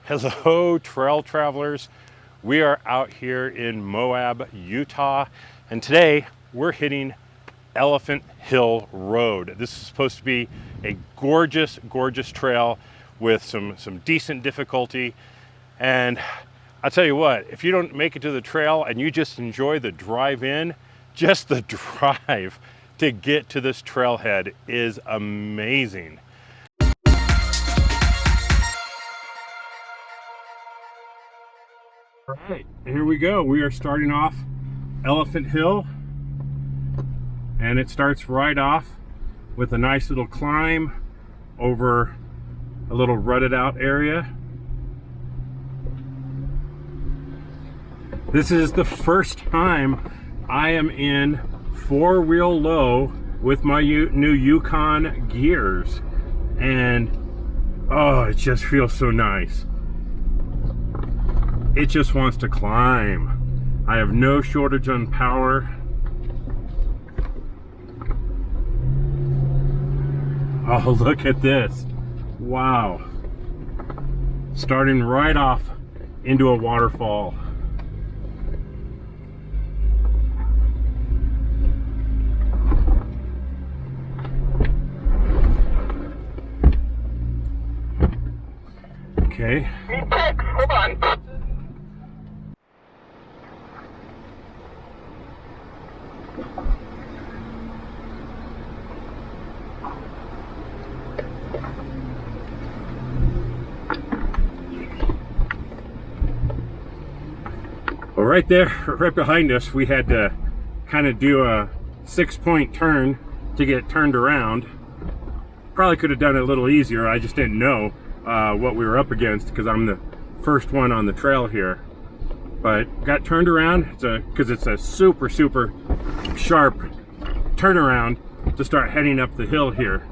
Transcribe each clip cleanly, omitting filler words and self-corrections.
Hello, trail travelers. We are out here in Moab, Utah, and today we're hitting Elephant Hill Road. This is supposed to be a gorgeous, gorgeous trail with some decent difficulty. And I'll tell you what, if you don't make it to the trail and you just enjoy the drive in, just the drive to get to this trailhead is amazing. All right, here we go. We are starting off Elephant Hill, and it starts right off with a nice little climb over a little rutted out area. This is the first time I am in four-wheel low with my new Yukon gears, and oh, it just feels so nice. It just wants to climb. I have no shortage on power. Oh, look at this. Wow. Starting right off into a waterfall. Okay. Hold on. Well, right there, right behind us, we had to kind of do a 6-point turn to get turned around. Probably could have done it a little easier. I just didn't know what we were up against because I'm the first one on the trail here. But got turned around because it's a super sharp turnaround to start heading up the hill here.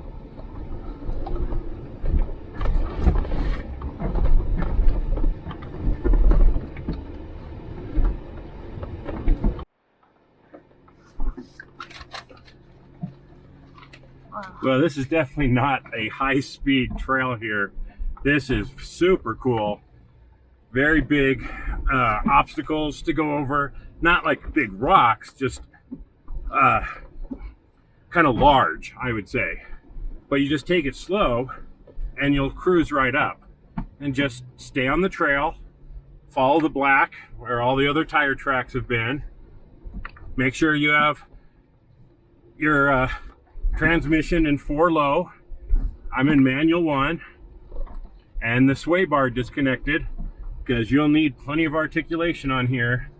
Well, this is definitely not a high-speed trail here. This is super cool. Very big obstacles to go over. Not like big rocks, just kind of large, I would say. But you just take it slow and you'll cruise right up. And just stay on the trail, follow the black where all the other tire tracks have been. Make sure you have your transmission in 4 low. I'm in manual 1, and the sway bar disconnected because you'll need plenty of articulation on here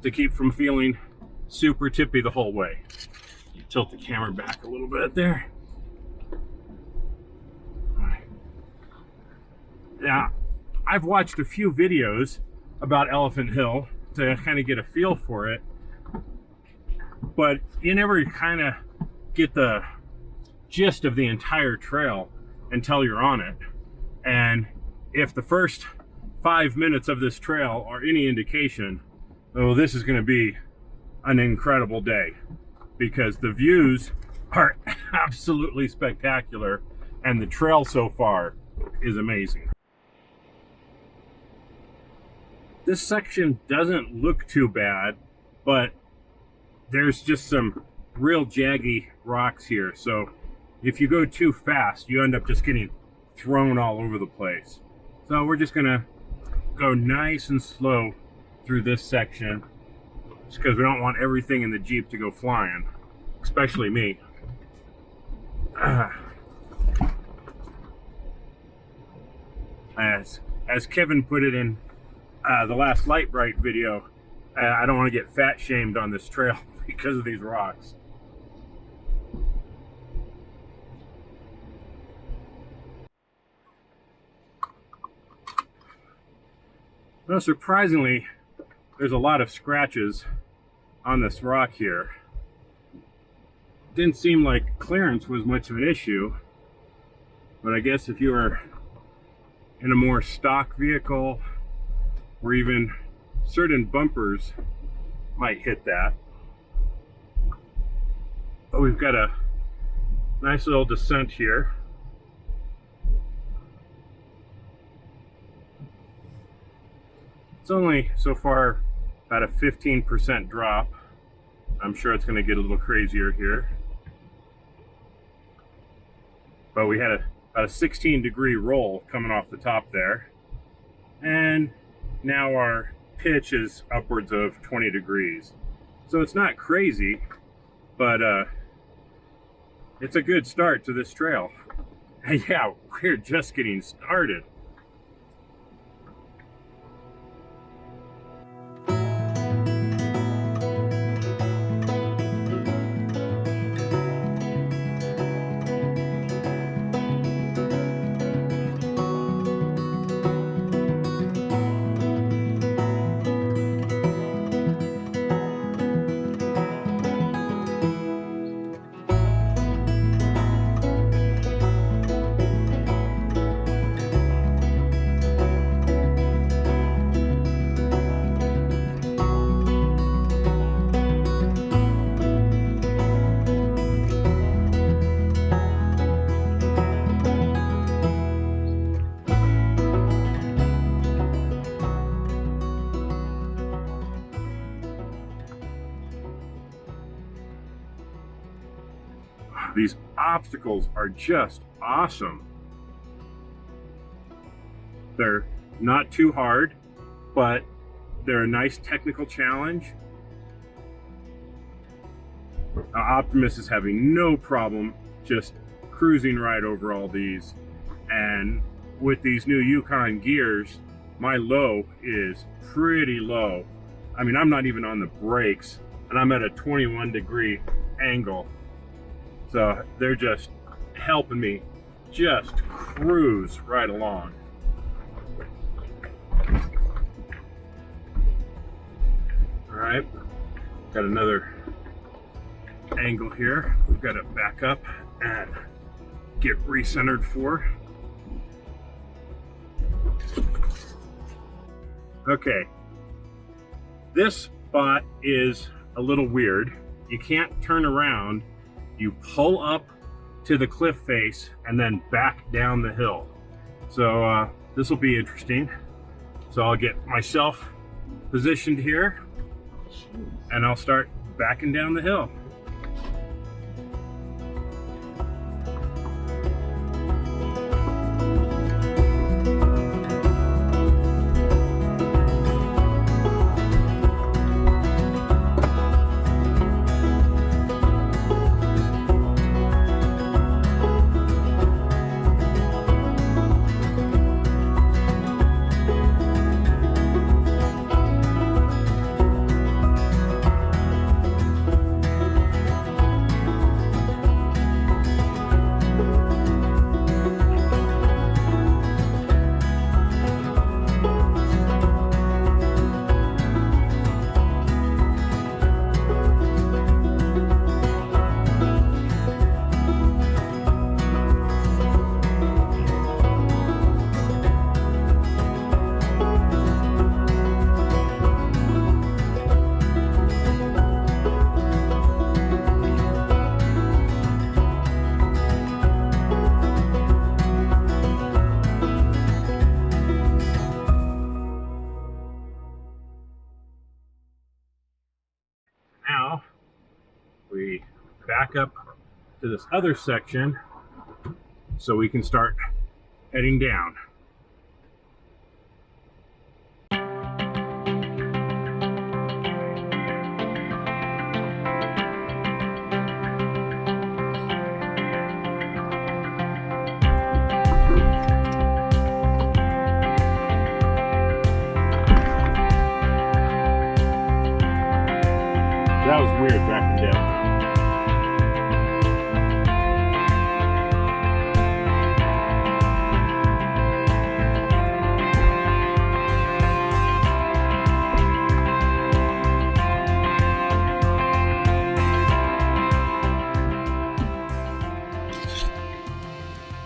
to keep from feeling super tippy the whole way. You tilt the camera back a little bit there. Now, I've watched a few videos about Elephant Hill to kind of get a feel for it, but you never kind of get the gist of the entire trail until you're on it. And if the first 5 minutes of this trail are any indication, oh, this is going to be an incredible day because the views are absolutely spectacular and the trail so far is amazing. This section doesn't look too bad, but there's just some real jaggy rocks here, so if you go too fast, you end up just getting thrown all over the place. So we're just gonna go nice and slow through this section, just because we don't want everything in the Jeep to go flying, especially me. As Kevin put it in the last Light Bright video, I don't want to get fat shamed on this trail because of these rocks. Well, surprisingly, there's a lot of scratches on this rock here. Didn't seem like clearance was much of an issue, but I guess if you were in a more stock vehicle or even certain bumpers might hit that. But we've got a nice little descent here. It's only so far about a 15% drop. I'm sure it's going to get a little crazier here. But we had about a 16-degree roll coming off the top there. And now our pitch is upwards of 20 degrees. So it's not crazy, but it's a good start to this trail. And yeah, we're just getting started. These obstacles are just awesome. They're not too hard, but they're a nice technical challenge. Optimus is having no problem just cruising right over all these. And with these new Yukon gears, my low is pretty low. I mean, I'm not even on the brakes, and I'm at a 21-degree angle. So they're just helping me just cruise right along. All right, got another angle here. We've got to back up and get recentered for. Okay, this spot is a little weird. You can't turn around. You pull up to the cliff face and then back down the hill. So this will be interesting. So I'll get myself positioned here and I'll start backing down the hill. Now we back up to this other section so we can start heading down. That was weird backing down.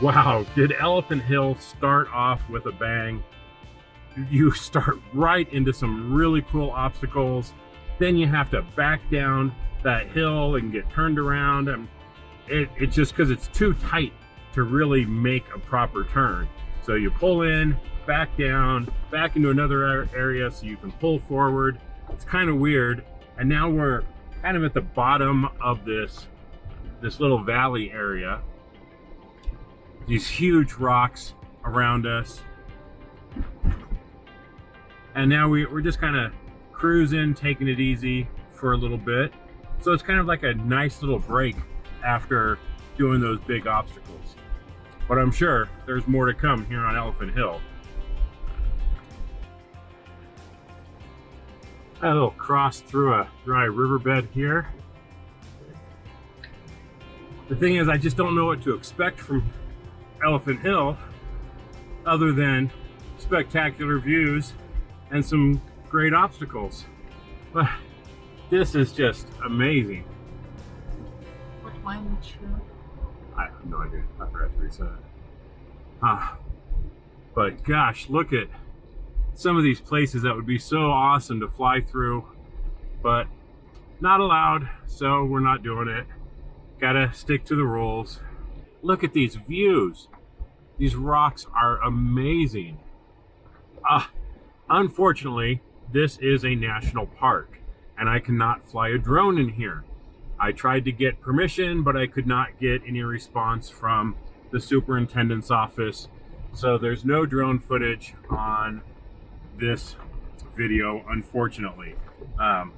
Wow, did Elephant Hill start off with a bang? You start right into some really cool obstacles. Then you have to back down that hill and get turned around, and it's just because it's too tight to really make a proper turn. So you pull in, back down, back into another area so you can pull forward. It's kind of weird. And now we're kind of at the bottom of this little valley area. These huge rocks around us. And now we're just kind of cruising, taking it easy for a little bit. So it's kind of like a nice little break after doing those big obstacles. But I'm sure there's more to come here on Elephant Hill. A little cross through a dry riverbed here. The thing is, I just don't know what to expect from Elephant Hill other than spectacular views and some great obstacles. But this is just amazing. What wine would you? I have no idea. I forgot to reset it. But gosh, look at some of these places that would be so awesome to fly through, but not allowed, so we're not doing it. Gotta stick to the rules. Look at these views. These rocks are amazing. Unfortunately, this is a national park, and I cannot fly a drone in here. I tried to get permission, but I could not get any response from the superintendent's office. So there's no drone footage on this video, unfortunately. Now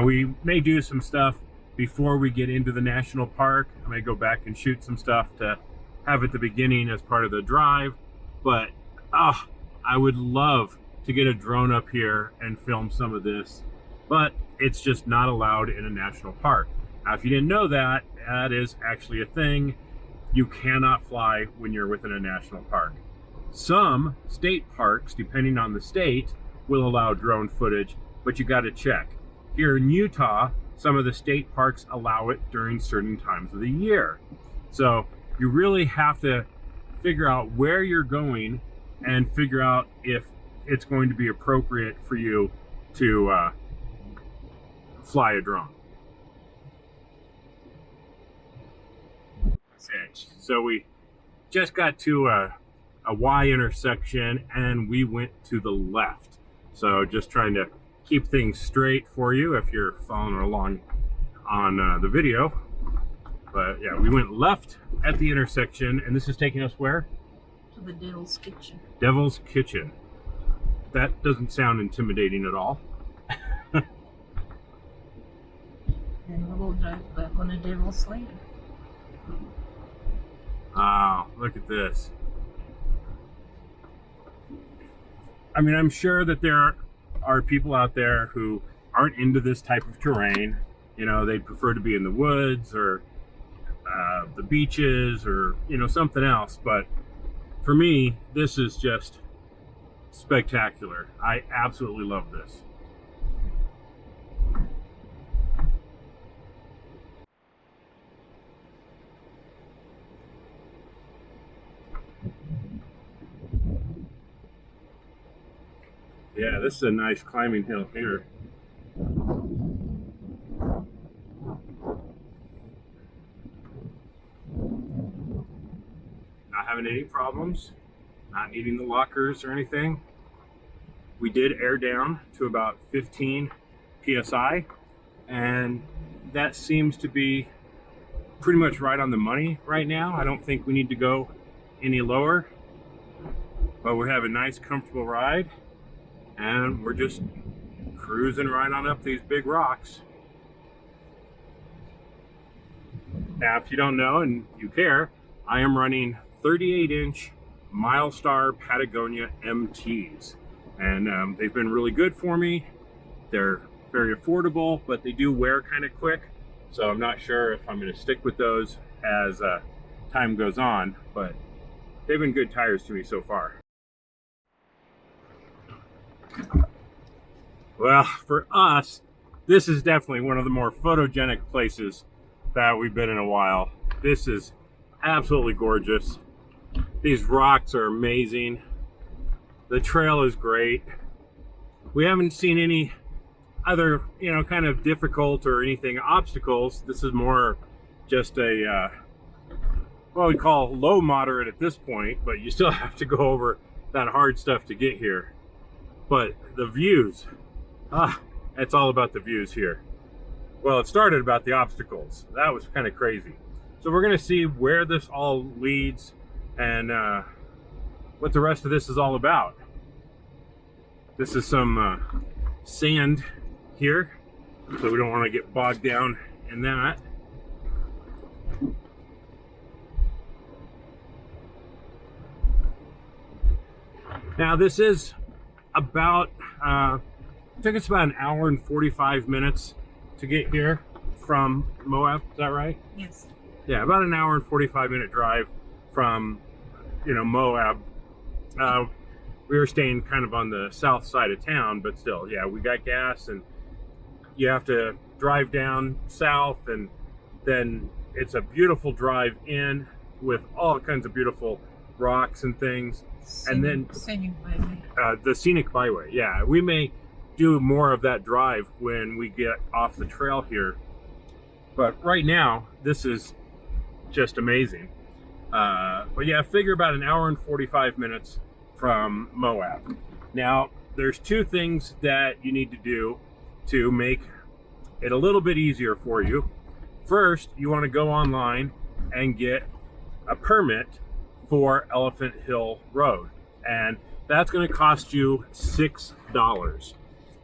we may do some stuff before we get into the national park. I may go back and shoot some stuff to have at the beginning as part of the drive, but I would love to get a drone up here and film some of this, but it's just not allowed in a national park. Now, if you didn't know that, that is actually a thing. You cannot fly when you're within a national park. Some state parks, depending on the state, will allow drone footage, but you got to check. Here in Utah, some of the state parks allow it during certain times of the year. So you really have to figure out where you're going and figure out if it's going to be appropriate for you to fly a drone. So we just got to a Y intersection and we went to the left. So just trying to keep things straight for you if you're following along on the video. But yeah, we went left at the intersection, and this is taking us where? To the Devil's Kitchen. Devil's Kitchen. That doesn't sound intimidating at all. And we will drive back on a Devil's Lane. Wow, look at this. I mean, I'm sure that there are people out there who aren't into this type of terrain. You know, they'd prefer to be in the woods or the beaches or, you know, something else. But for me, this is just spectacular. I absolutely love this. Yeah, this is a nice climbing hill here. Not having any problems, not needing the lockers or anything. We did air down to about 15 PSI, and that seems to be pretty much right on the money right now. I don't think we need to go any lower, but we have a nice comfortable ride. And we're just cruising right on up these big rocks. Now, if you don't know and you care, I am running 38-inch Milestar Patagonia MTs. And they've been really good for me. They're very affordable, but they do wear kind of quick. So I'm not sure if I'm going to stick with those as time goes on, but they've been good tires to me so far. Well, for us, this is definitely one of the more photogenic places that we've been in a while. This is absolutely gorgeous. These rocks are amazing. The trail is great. We haven't seen any other, you know, kind of difficult or anything obstacles. This is more just a well, we call low moderate at this point, but you still have to go over that hard stuff to get here. But the views, it's all about the views here. Well, it started about the obstacles. That was kind of crazy. So we're gonna see where this all leads and what the rest of this is all about. This is some sand here, so we don't want to get bogged down in that. Now this is about, it took us about an hour and 45 minutes to get here from Moab, is that right? Yes. Yeah, about an hour and 45-minute drive from, Moab. We were staying kind of on the south side of town, but still, yeah, we got gas and you have to drive down south, and then it's a beautiful drive in with all kinds of beautiful rocks and things. And then scenic byway. The scenic byway, yeah. We may do more of that drive when we get off the trail here. But right now, this is just amazing. But yeah, figure about an hour and 45 minutes from Moab. Now, there's two things that you need to do to make it a little bit easier for you. First, you want to go online and get a permit for Elephant Hill Road, and that's going to cost you $6,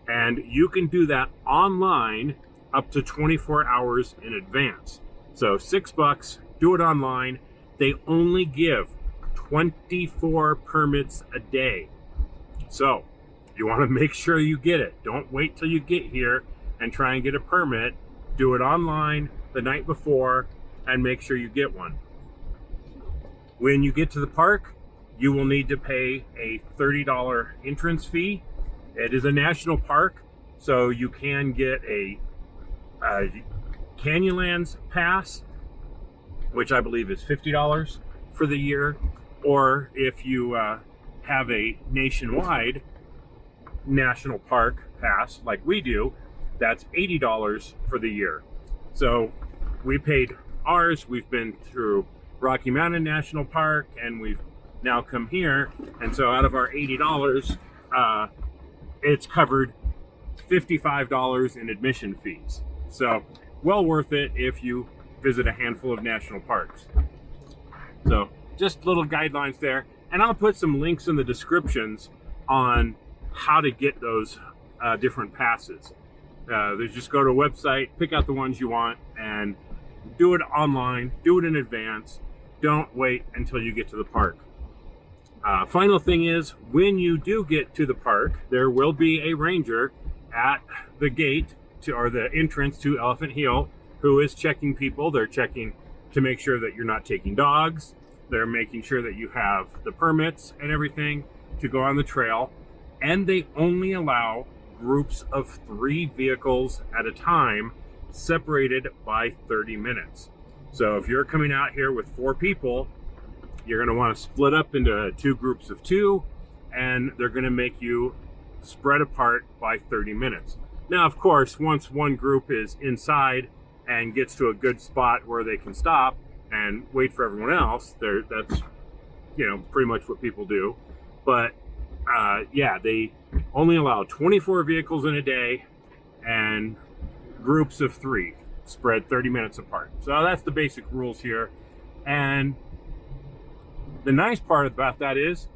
and you can do that online up to 24 hours in advance. So $6, do it online. They only give 24 permits a day, so you want to make sure you get it. Don't wait till you get here and try and get a permit. Do it online the night before and make sure you get one. When you get to the park, you will need to pay a $30 entrance fee. It is a national park, so you can get a Canyonlands pass, which I believe is $50 for the year, or if you have a nationwide national park pass like we do, that's $80 for the year. So we paid ours. We've been through Rocky Mountain National Park, and we've now come here, and so out of our $80, it's covered $55 in admission fees. So well worth it if you visit a handful of national parks. So just little guidelines there, and I'll put some links in the descriptions on how to get those different passes. Just go to a website, pick out the ones you want, and do it online, do it in advance. Don't wait until you get to the park. Final thing is, when you do get to the park, there will be a ranger at the gate or the entrance to Elephant Hill who is checking people. They're checking to make sure that you're not taking dogs. They're making sure that you have the permits and everything to go on the trail. And they only allow groups of 3 vehicles at a time, separated by 30 minutes. So if you're coming out here with 4 people, you're going to want to split up into 2 groups of 2, and they're going to make you spread apart by 30 minutes. Now, of course, once one group is inside and gets to a good spot where they can stop and wait for everyone else, that's pretty much what people do. But yeah, they only allow 24 vehicles in a day and groups of 3 spread 30 minutes apart. So that's the basic rules here. And the nice part about that is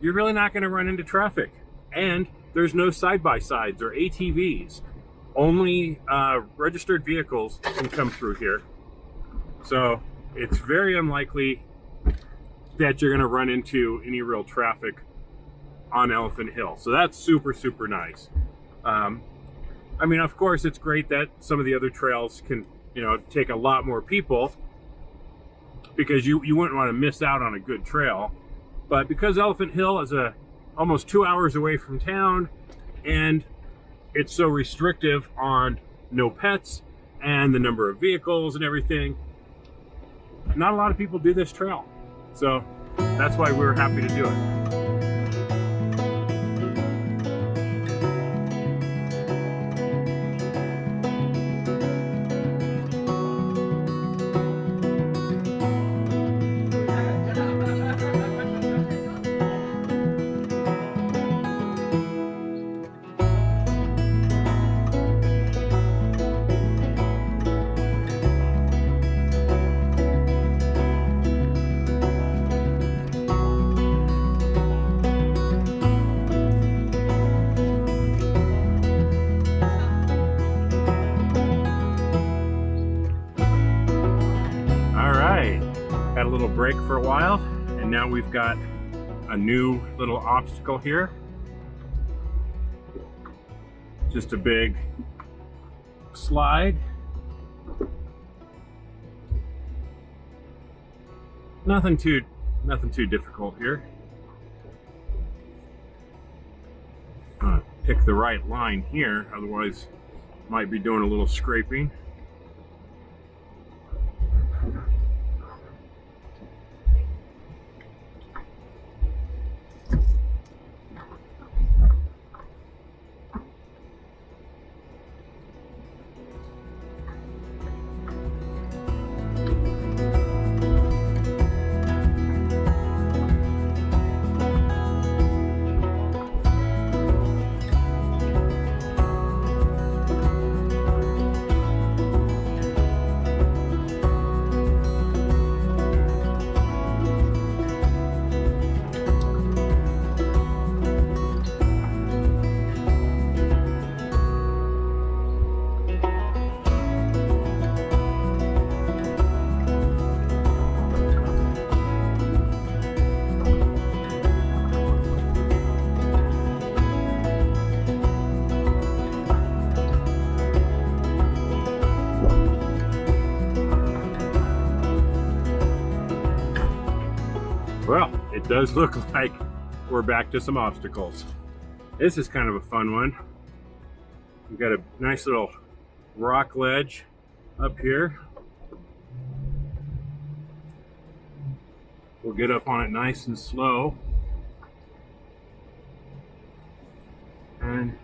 you're really not going to run into traffic, and there's no side-by-sides or ATVs. Only registered vehicles can come through here. So it's very unlikely that you're going to run into any real traffic on Elephant Hill. So that's super, super nice. I mean, of course, it's great that some of the other trails can, take a lot more people, because you wouldn't want to miss out on a good trail. But because Elephant Hill is almost 2 hours away from town, and it's so restrictive on no pets and the number of vehicles and everything, not a lot of people do this trail. So that's why we were happy to do it. break for a while, and now we've got a new little obstacle here. Just a big slide. Nothing too difficult here. Pick the right line here, otherwise might be doing a little scraping. Well, it does look like we're back to some obstacles. This is kind of a fun one. We've got a nice little rock ledge up here. We'll get up on it nice and slow. And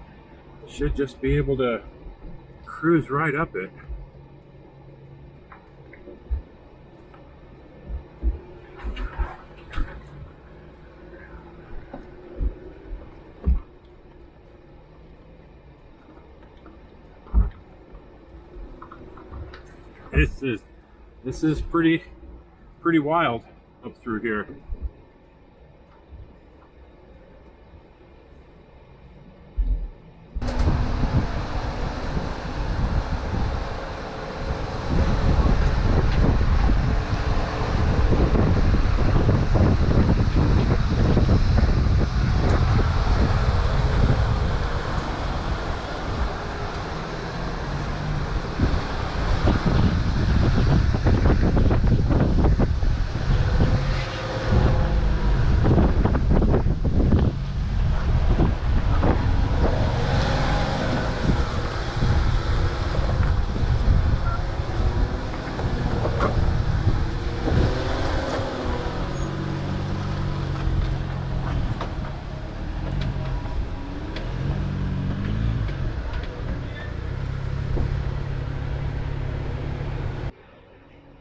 should just be able to cruise right up it. This is pretty wild up through here.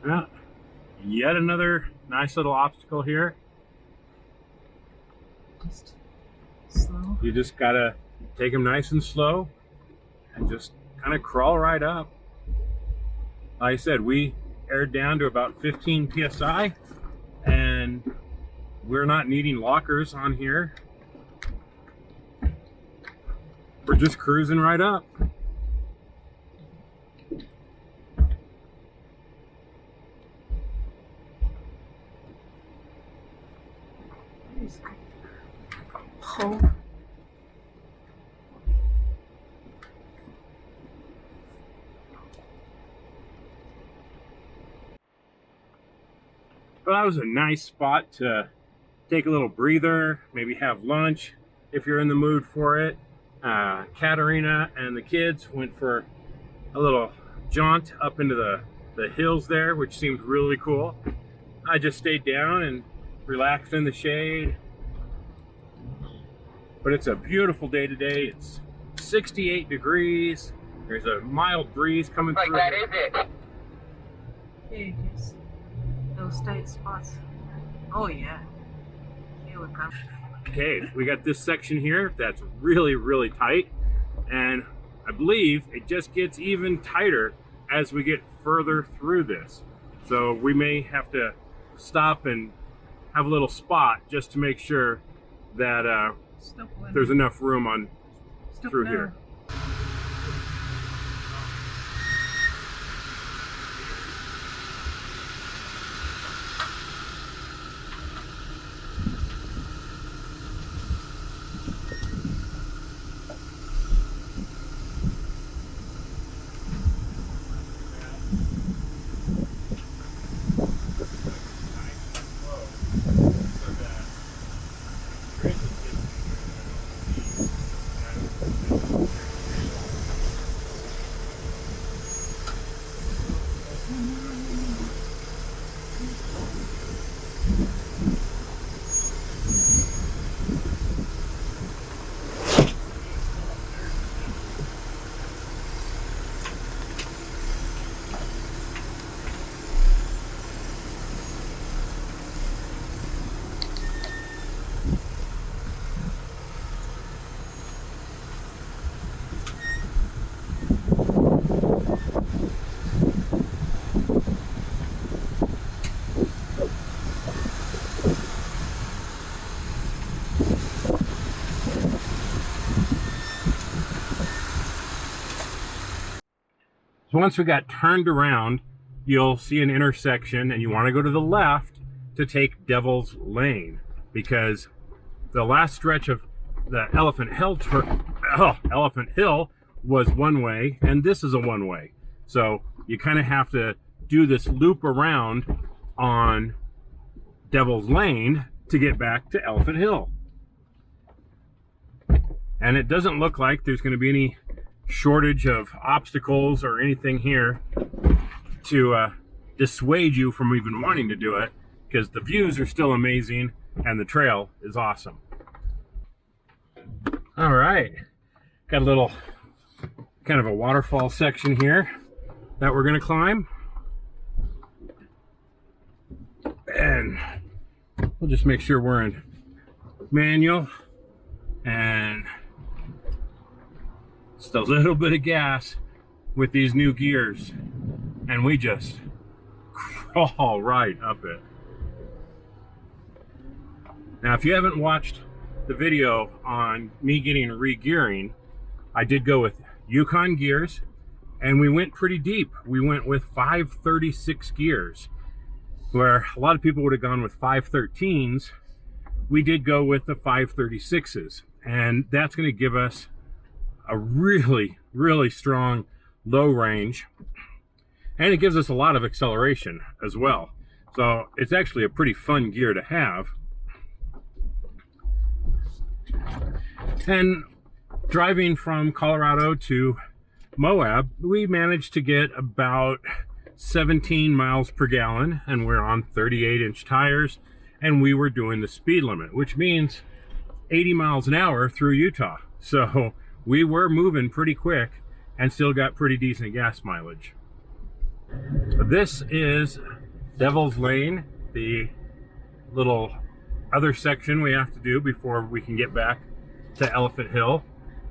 Well, yet another nice little obstacle here. Just slow. You just gotta take them nice and slow and just kind of crawl right up. Like I said, we aired down to about 15 psi, and we're not needing lockers on here. We're just cruising right up. Hole. Well, that was a nice spot to take a little breather, maybe have lunch if you're in the mood for it. Katarina and the kids went for a little jaunt up into the hills there, which seemed really cool. I just stayed down and relaxed in the shade. But it's a beautiful day today. It's 68 degrees. There's a mild breeze coming Like through. that is it. Here it is. Those tight spots. Oh yeah. Here we come. Okay, we got this section here that's really tight, and I believe it just gets even tighter as we get further through this. So we may have to stop and have a little spot just to make sure that Stop one. there's enough room on Stop through now. here. once we got turned around, you'll see an intersection, and you want to go to the left to take Devil's Lane, because the last stretch of the Elephant Hill was one way, and this is a one way. So you kind of have to do this loop around on Devil's Lane to get back to Elephant Hill. And it doesn't look like there's going to be any shortage of obstacles or anything here to dissuade you from even wanting to do it, because the views are still amazing and the trail is awesome. All right, got a little kind of a waterfall section here that we're going to climb, and we'll just make sure we're in manual and just a little bit of gas with these new gears, and we just crawl right up it. Now, if you haven't watched the video on me getting re-gearing, I did go with Yukon gears, and we went pretty deep. We went with 536 gears, where a lot of people would have gone with 513s. We did go with the 536s, and that's going to give us a really, really strong low range, and it gives us a lot of acceleration as well. So it's actually a pretty fun gear to have. And driving from Colorado to Moab, we managed to get about 17 miles per gallon, and we're on 38-inch tires, and we were doing the speed limit, which means 80 miles an hour through Utah. So we were moving pretty quick and still got pretty decent gas mileage. This is Devil's Lane, the little other section we have to do before we can get back to Elephant Hill.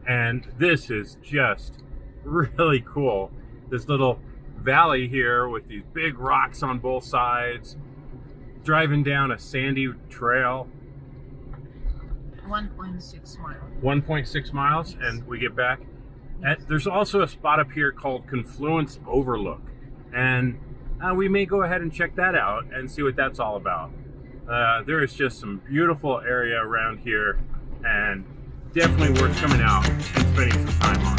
And this is just really cool. This little valley here with these big rocks on both sides, driving down a sandy trail. 1.6 miles. 1.6 miles, and we get back. There's also a spot up here called Confluence Overlook, and we may go ahead and check that out and see what that's all about. There is just some beautiful area around here, and definitely worth coming out and spending some time on.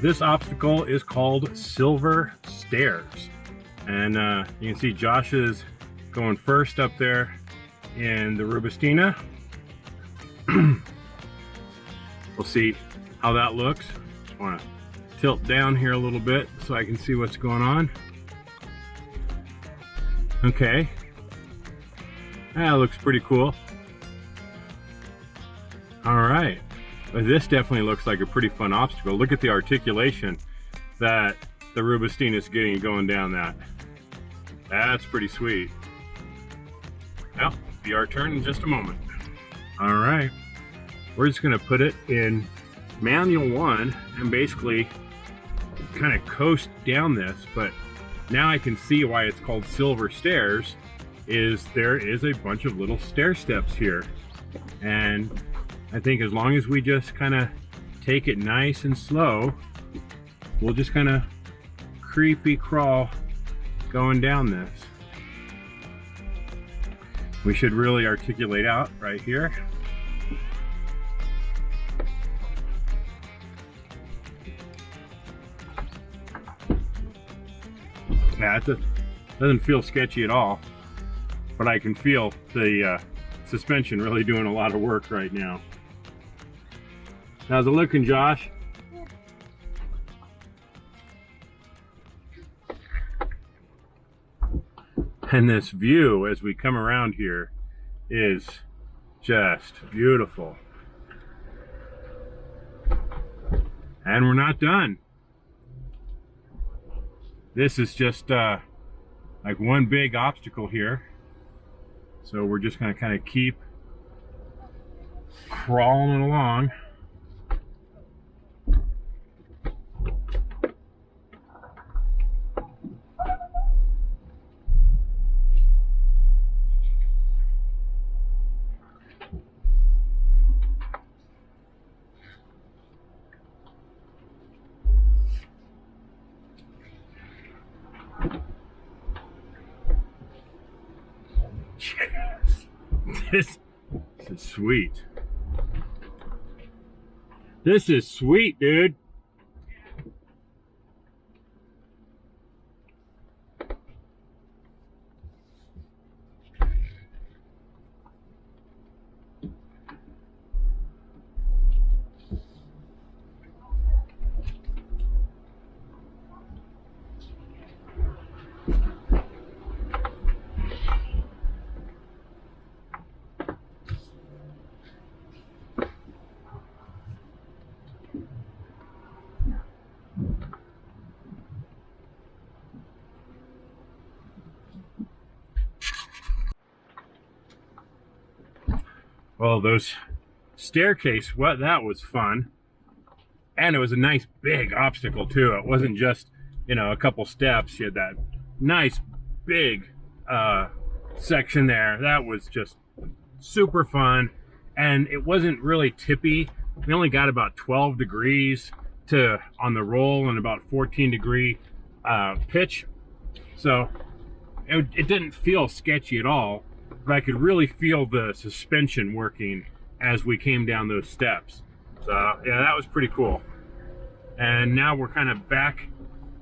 This obstacle is called Silver Stairs, and you can see Josh is going first up there in the Rubistina. We'll see how that looks. Just want to tilt down here a little bit so I can see what's going on. Okay, that looks pretty cool. All right. But this definitely looks like a pretty fun obstacle. Look at the articulation that the Rubistina is getting going down that. That's pretty sweet. Well, be our turn in just a moment. All right, we're just gonna put it in manual 1 and basically kind of coast down this, but now I can see why it's called Silver Stairs. There is a bunch of little stair steps here, and I think as long as we just kind of take it nice and slow, we'll just kind of creepy crawl going down this. We should really articulate out right here. Yeah, doesn't feel sketchy at all, but I can feel the suspension really doing a lot of work right now. How's it looking, Josh? And this view as we come around here is just beautiful. And we're not done. This is just like one big obstacle here. So we're just gonna kind of keep crawling along. Yes. This is sweet. This is sweet, dude. Well, those staircase, that was fun. And it was a nice big obstacle too. It wasn't just, you know, a couple steps. You had that nice big section there. That was just super fun. And it wasn't really tippy. We only got about 12 degrees on the roll and about 14-degree pitch. So it didn't feel sketchy at all. But I could really feel the suspension working as we came down those steps. So yeah, that was pretty cool. And now we're kind of back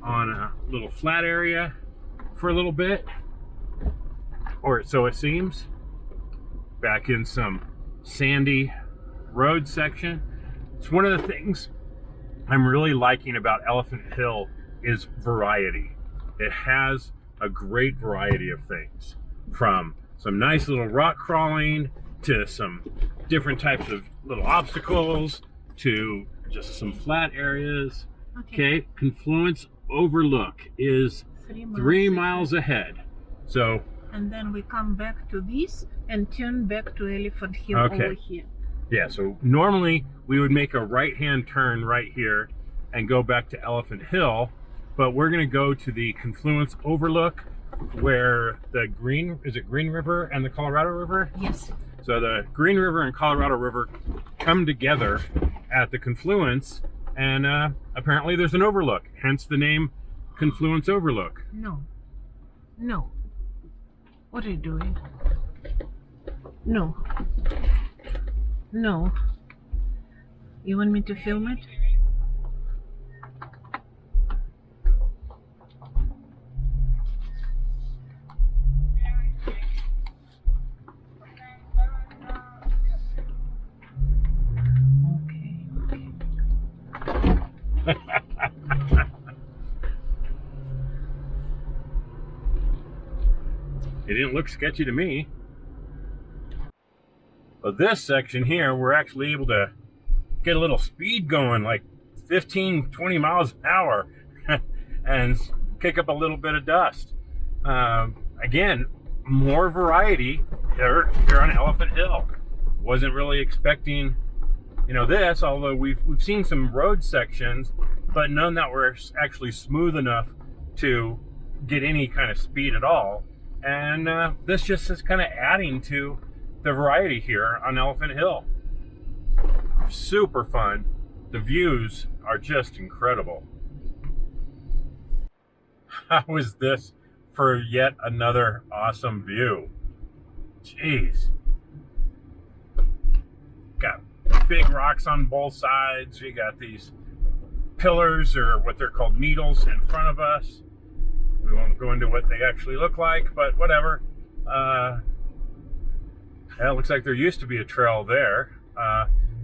on a little flat area for a little bit, or so it seems. Back in some sandy road section. It's one of the things I'm really liking about Elephant Hill is variety. It has a great variety of things, from some nice little rock crawling to some different types of little obstacles to just some flat areas. Okay, Confluence Overlook is 3 miles ahead. So, and then we come back to this and turn back to Elephant Hill over here. Yeah, so normally we would make a right-hand turn right here and go back to Elephant Hill, but we're gonna go to the Confluence Overlook, where the Green River and the Colorado River? Yes. So the Green River and Colorado River come together at the confluence, and apparently there's an overlook, hence the name Confluence Overlook. No. No. What are you doing? No. No. You want me to film it? It didn't look sketchy to me. But this section here, we're actually able to get a little speed going, like 15, 20 miles an hour, and kick up a little bit of dust. Again, more variety here on Elephant Hill. Wasn't really expecting, you know, this, although we've seen some road sections, but none that were actually smooth enough to get any kind of speed at all. And this just is kind of adding to the variety here on Elephant Hill. Super fun. The views are just incredible. How is this for yet another awesome view? Jeez. Got big rocks on both sides. You got these pillars, or what they're called, needles, in front of us. We won't go into what they actually look like, but whatever. Yeah, it looks like there used to be a trail there,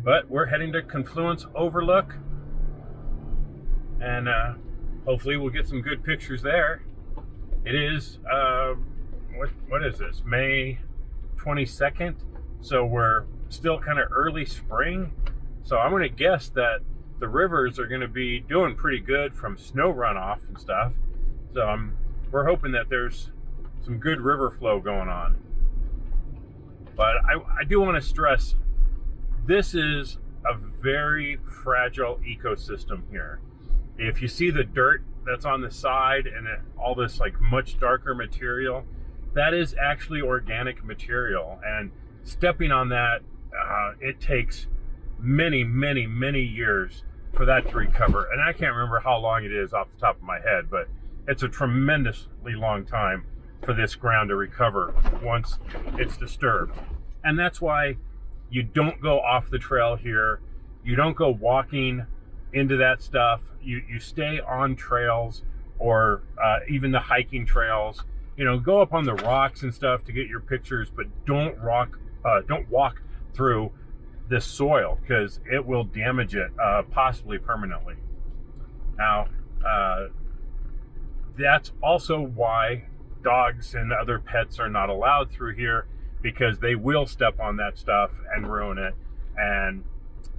but we're heading to Confluence Overlook, and hopefully we'll get some good pictures there. It is, what is this, May 22nd? So we're still kind of early spring. So I'm going to guess that the rivers are going to be doing pretty good from snow runoff and stuff. So we're hoping that there's some good river flow going on. But I do want to stress, this is a very fragile ecosystem here. If you see the dirt that's on the side and all this like much darker material, that is actually organic material. And stepping on that, it takes many, many, many years for that to recover. And I can't remember how long it is off the top of my head, but it's a tremendously long time for this ground to recover once it's disturbed. And that's why you don't go off the trail here. You don't go walking into that stuff. You stay on trails, or even the hiking trails. You know, go up on the rocks and stuff to get your pictures, but don't walk through this soil, because it will damage it, possibly permanently. Now, that's also why dogs and other pets are not allowed through here, because they will step on that stuff and ruin it, and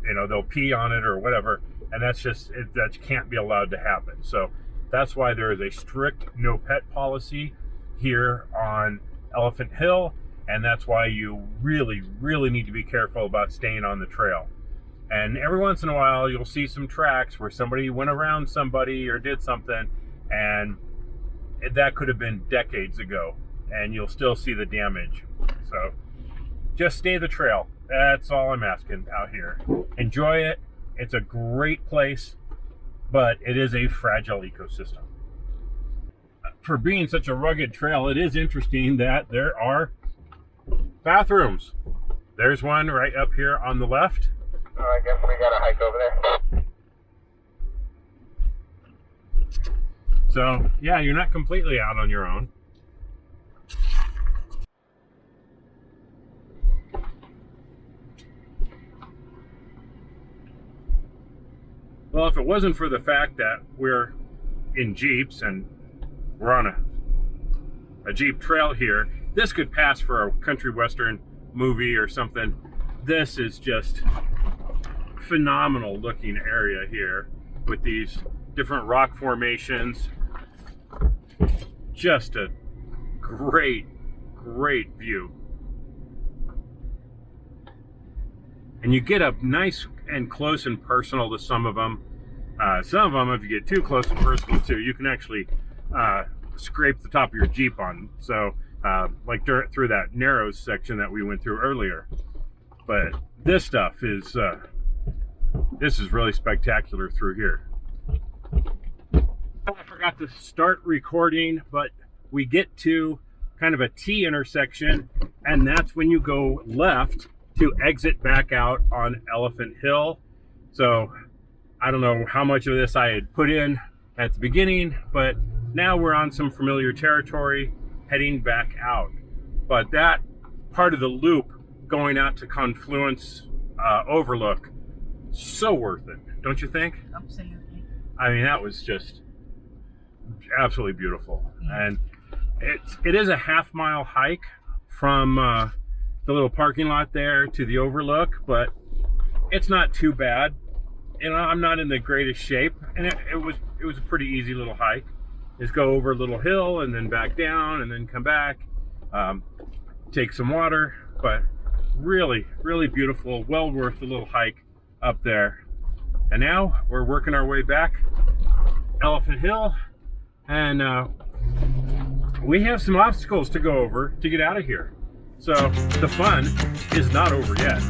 you know, they'll pee on it or whatever, and that's just that can't be allowed to happen. So that's why there is a strict no pet policy here on Elephant Hill, and that's why you really, really need to be careful about staying on the trail. And every once in a while you'll see some tracks where somebody went around somebody or did something, and that could have been decades ago, and you'll still see the damage. So just stay the trail. That's all I'm asking out here. Enjoy it. It's a great place, but it is a fragile ecosystem. For being such a rugged trail, it is interesting that there are bathrooms. There's one right up here on the left. Oh, I guess we gotta hike over there. So yeah, you're not completely out on your own. Well, if it wasn't for the fact that we're in Jeeps and we're on a Jeep trail here, this could pass for a country western movie or something. This is just phenomenal looking area here with these different rock formations. Just a great, great view. And you get up nice and close and personal to some of them. Some of them, if you get too close and personal to, you can actually scrape the top of your Jeep on. So like through that Narrows section that we went through earlier. But this stuff is this is really spectacular through here. I forgot to start recording, but we get to kind of a T intersection, and that's when you go left to exit back out on Elephant Hill. So I don't know how much of this I had put in at the beginning, but now we're on some familiar territory heading back out. But that part of the loop going out to Confluence Overlook, so worth it, don't you think? Absolutely. I mean, that was just absolutely beautiful. And it is a half-mile hike from the little parking lot there to the overlook, but it's not too bad. You know, I'm not in the greatest shape, and it was a pretty easy little hike. Just go over a little hill and then back down and then come back, take some water, but really, really beautiful, well worth the little hike up there. And now we're working our way back Elephant Hill, and we have some obstacles to go over to get out of here. So the fun is not over yet.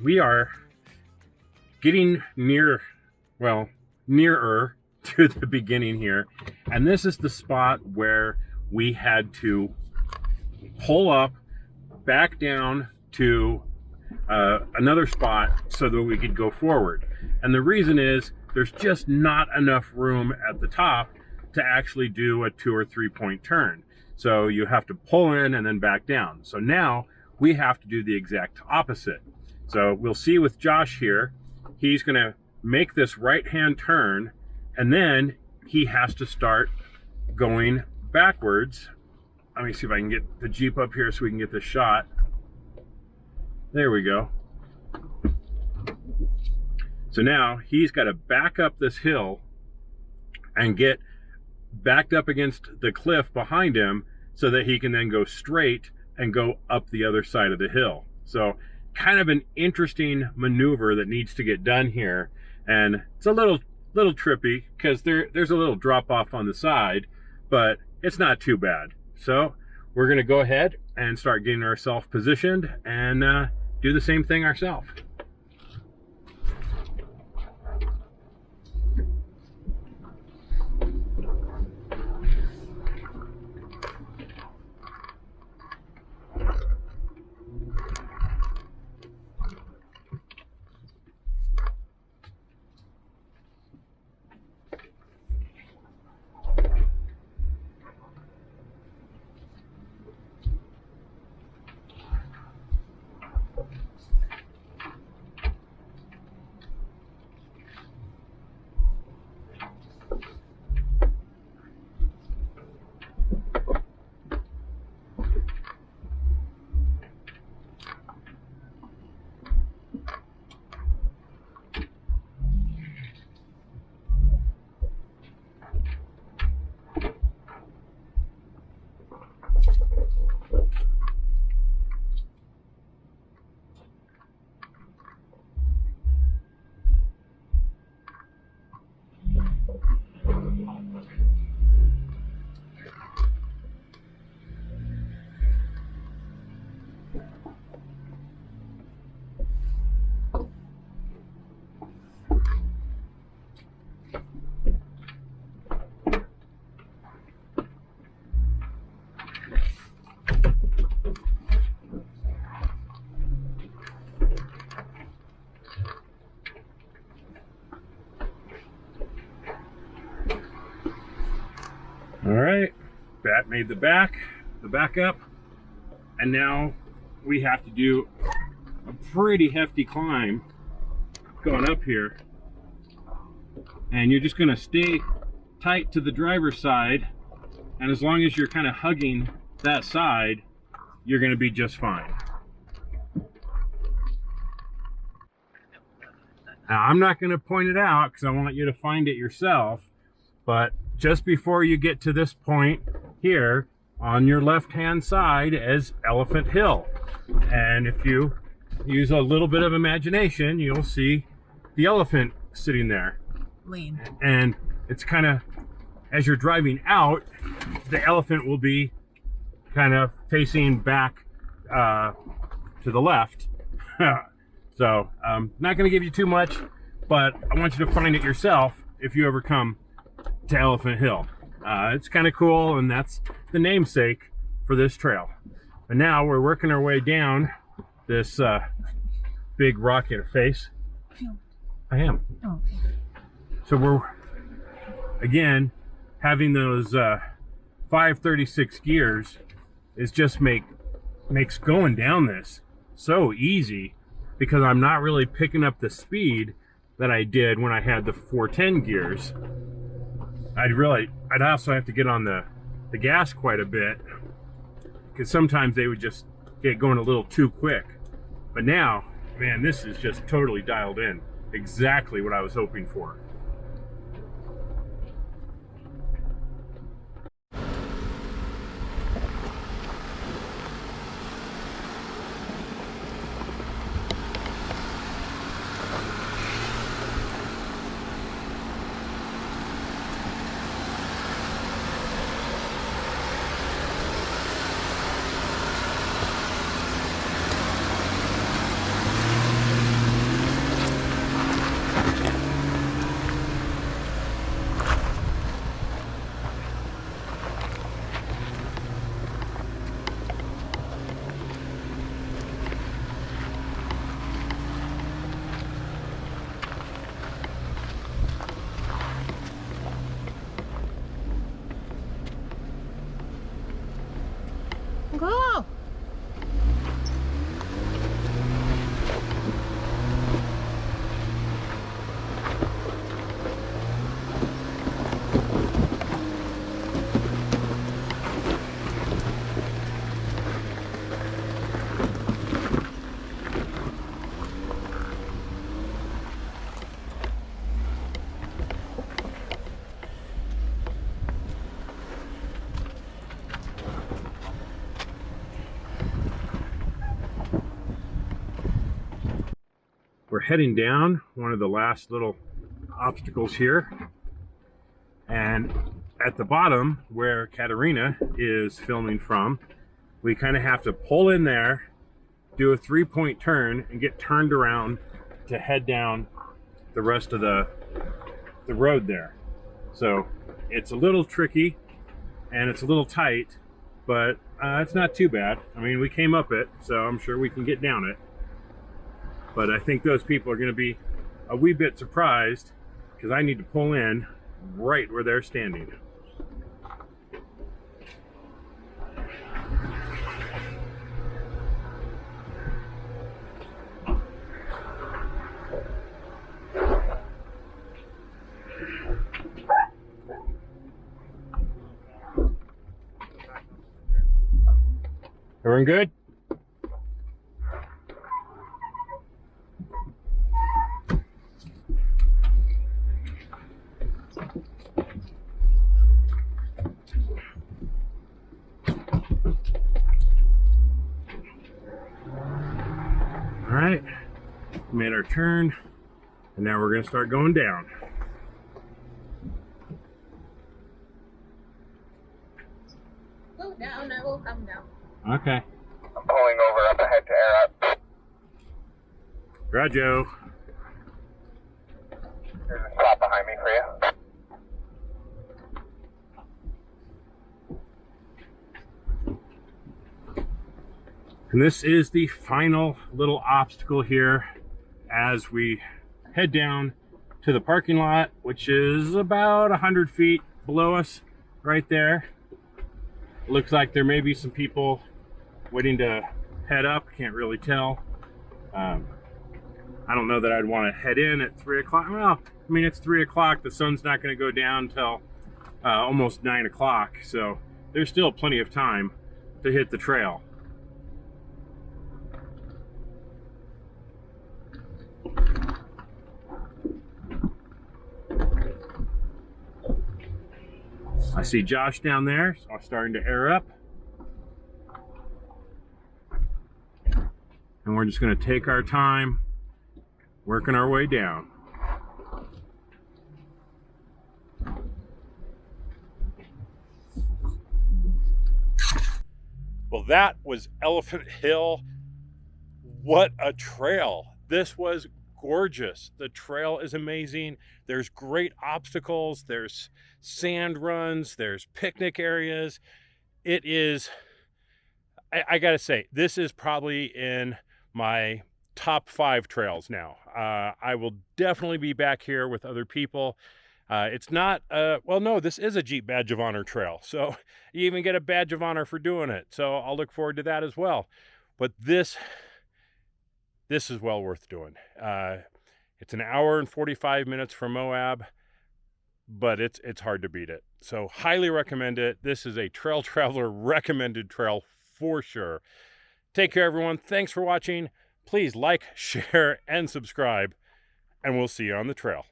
we are getting nearer to the beginning here. And this is the spot where we had to pull up, back down to another spot so that we could go forward. And the reason is there's just not enough room at the top to actually do a 2 or 3 point turn. So you have to pull in and then back down. So now we have to do the exact opposite. So we'll see with Josh here, he's gonna make this right-hand turn, and then he has to start going backwards. Let me see if I can get the Jeep up here so we can get the shot. There we go. So now he's got to back up this hill and get backed up against the cliff behind him so that he can then go straight and go up the other side of the hill. So kind of an interesting maneuver that needs to get done here. And it's a little trippy because there's a little drop off on the side, but it's not too bad. So we're going to go ahead and start getting ourselves positioned and do the same thing ourselves. All right, Bat made the backup, and now we have to do a pretty hefty climb going up here. And you're just gonna stay tight to the driver's side, and as long as you're kind of hugging that side, you're gonna be just fine. Now, I'm not gonna point it out because I want you to find it yourself, but just before you get to this point here, on your left-hand side is Elephant Hill. And if you use a little bit of imagination, you'll see the elephant sitting there. Lean. And it's kind of, as you're driving out, the elephant will be kind of facing back to the left. So I'm not going to give you too much, but I want you to find it yourself if you ever come to Elephant Hill. It's kind of cool, and that's the namesake for this trail. And now we're working our way down this big rock interface. I am. Oh. So we're, again, having those 536 gears is just makes going down this so easy, because I'm not really picking up the speed that I did when I had the 410 gears. I'd also have to get on the gas quite a bit, because sometimes they would just get going a little too quick. But now, man, this is just totally dialed in. Exactly what I was hoping for. heading down one of the last little obstacles here. And at the bottom, where Katerina is filming from, we kind of have to pull in there, do a 3-point turn, and get turned around to head down the rest of the road there. So it's a little tricky and it's a little tight, but it's not too bad. I mean, we came up it, so I'm sure we can get down it. But I think those people are going to be a wee bit surprised because I need to pull in right where they're standing. Everyone good? All right, made our turn, and now we're going to start going down. Go down, I will come down. Okay. I'm pulling over up ahead to air up. Rajo. There's a spot behind me for you. And this is the final little obstacle here as we head down to the parking lot, which is about 100 feet below us right there. Looks like there may be some people waiting to head up. Can't really tell. I don't know that I'd want to head in at 3 o'clock. Well, I mean, it's 3 o'clock. The sun's not going to go down till almost 9 o'clock. So there's still plenty of time to hit the trail. I see Josh down there, so I'm starting to air up. And we're just going to take our time working our way down. Well, that was Elephant Hill. What a trail. This was gorgeous. The trail is amazing. There's great obstacles. There's sand runs. There's picnic areas. It is, I gotta say, this is probably in my top 5 trails now. I will definitely be back here with other people. It's not, well, no, this is a Jeep Badge of Honor trail. So you even get a badge of honor for doing it. So I'll look forward to that as well. But this is well worth doing. It's an hour and 45 minutes from Moab, but it's hard to beat it. So highly recommend it. This is a Trail Traveler recommended trail for sure. Take care, everyone. Thanks for watching. Please like, share, and subscribe, and we'll see you on the trail.